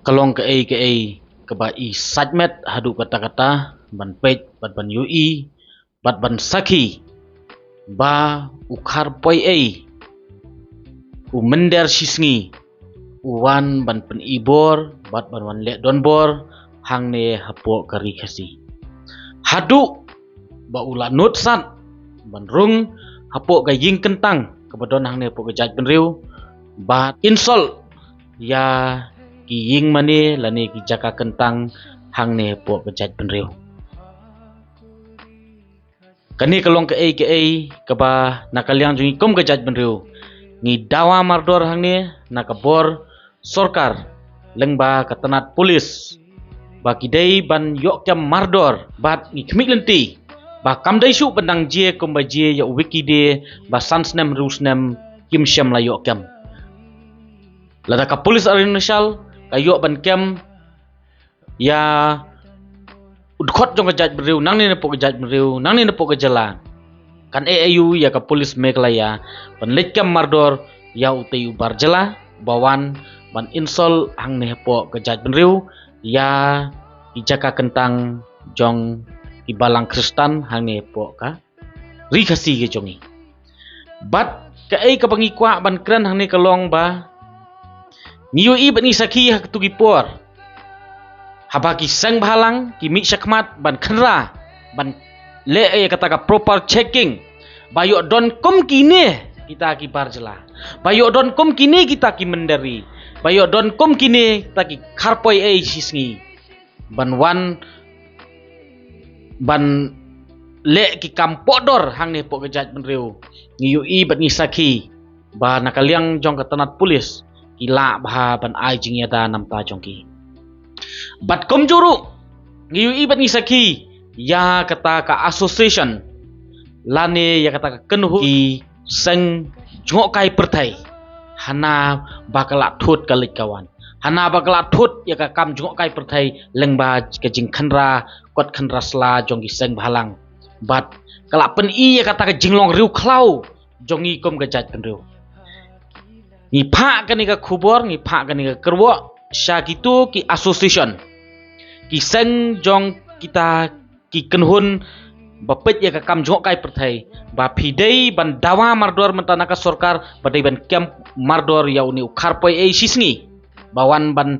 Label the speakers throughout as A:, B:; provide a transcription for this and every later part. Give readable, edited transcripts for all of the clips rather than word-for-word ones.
A: Kalong ke ba i sajmet hadu kata-kata ban pej ban yui ban saki ba ukhar poi u mender shisngi uwan ban pen ibor ban wan le donbor hangne hapo kari khasi hadu ba ula nutsat ban rung hapo ga ying kentang kabadon hangne po gajat benriu ba insol ya ki ying mane lane ki jaka kentang hangne po gajat benriu kani kalong ke kaba nakaliang jungi kom gajat benriu ni dawa mardor hangne nakabor sorkar lengba katanat polis ba kidai ban yok kem mardor bat ni khmik lenti ba kamdai su bandang je kom ba je ya wiki de ba sansnem rusnem kim syam la yok kem lada ka polis arinasial kayo ban kem ya udkhot jong gajat beriu nang ni nepok gajat beriu nang ni nepok gajala kan ayu ya ka polis meklaya ban lekam mardor ya utei ubar jala bawan ban insol hang ne po gajat beriu ya ijaka kentang jong ibalang kristan hang ne po ka rikasi ge jongi bat ka ka pangikwa ban kran hang ne kalong ba niu i bani saki hak tu gipor habaki sang bahalang ki mi syakmat ban khenra ban le kata ka proper checking bayo don kom kini kita ki barjela bayo don kom kini kita ki mendari bayo don kom kini kita ki kharpoi sisngi ban wan ban le ki kampodor hang ne po gajat benriu niu i bani saki ba nakaliang jong katanat polis ila bah ban ai jing yada namta jongki bat kom juru ngiu ibat ni saki ya kata ka association lane ya kata ka kenhu ki seng jongok kai pertai hana bakala thut kalik kawan hana bakala thut ya ka kam jongok kai pertai lengba ke jing khanra kot khanra sla jongki seng balang bat kala pen i ya kata ka jinglong riu khlau jongi kom gajat kenriu ni pak kani ka khubor ni pak kani ka kerwo sya gitu ki association ki seng jong kita ki kenhun bapet ya ka kam jong kai perthai ba phidei ban dawa mardor mentana ka sorkar badai ban kem mardor ya uni ukhar poi sisngi bawan ban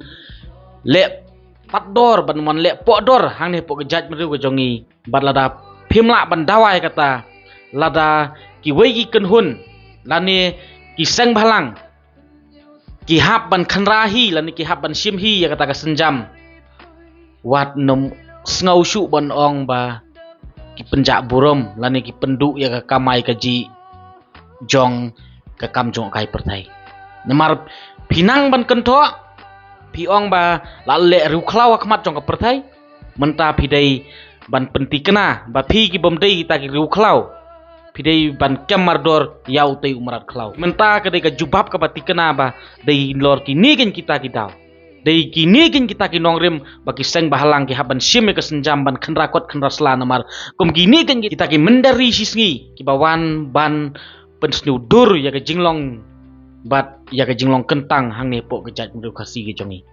A: le patdor ban man le podor hang ne po gajat meriu ka jongi bat lada phimla ban dawa kata lada ki wei ki kenhun lane ki seng balang ki hap ban khanrahi lani ki hap ban simhi ya kata ka senjam wat nom snau shu ban ong ba ki penjak burom lani ki penduk ya ka kamai kaji jong ka kam jong kai pertai nemar pinang ban kento pi ong ba la le ru khlaw khmat jong ka pertai menta pidai ban penti kena ba phi ki bomdei ta ki ru khlaw pidai ban kemardor yau tei umrat klau menta ka dei ka jubab ka bati kena ba dei lor ki nigen kita ki daw dei ki nigen kita ki nongrim bagi seng bahalang ki haban sim ka senjam ban khenra kot khenra sla namar kum ki nigen kita ki mendari sisngi ki bawan ban pensnu dur ya ka jinglong bat ya ka jinglong kentang hang ne po ka jat mru khasi ki jongi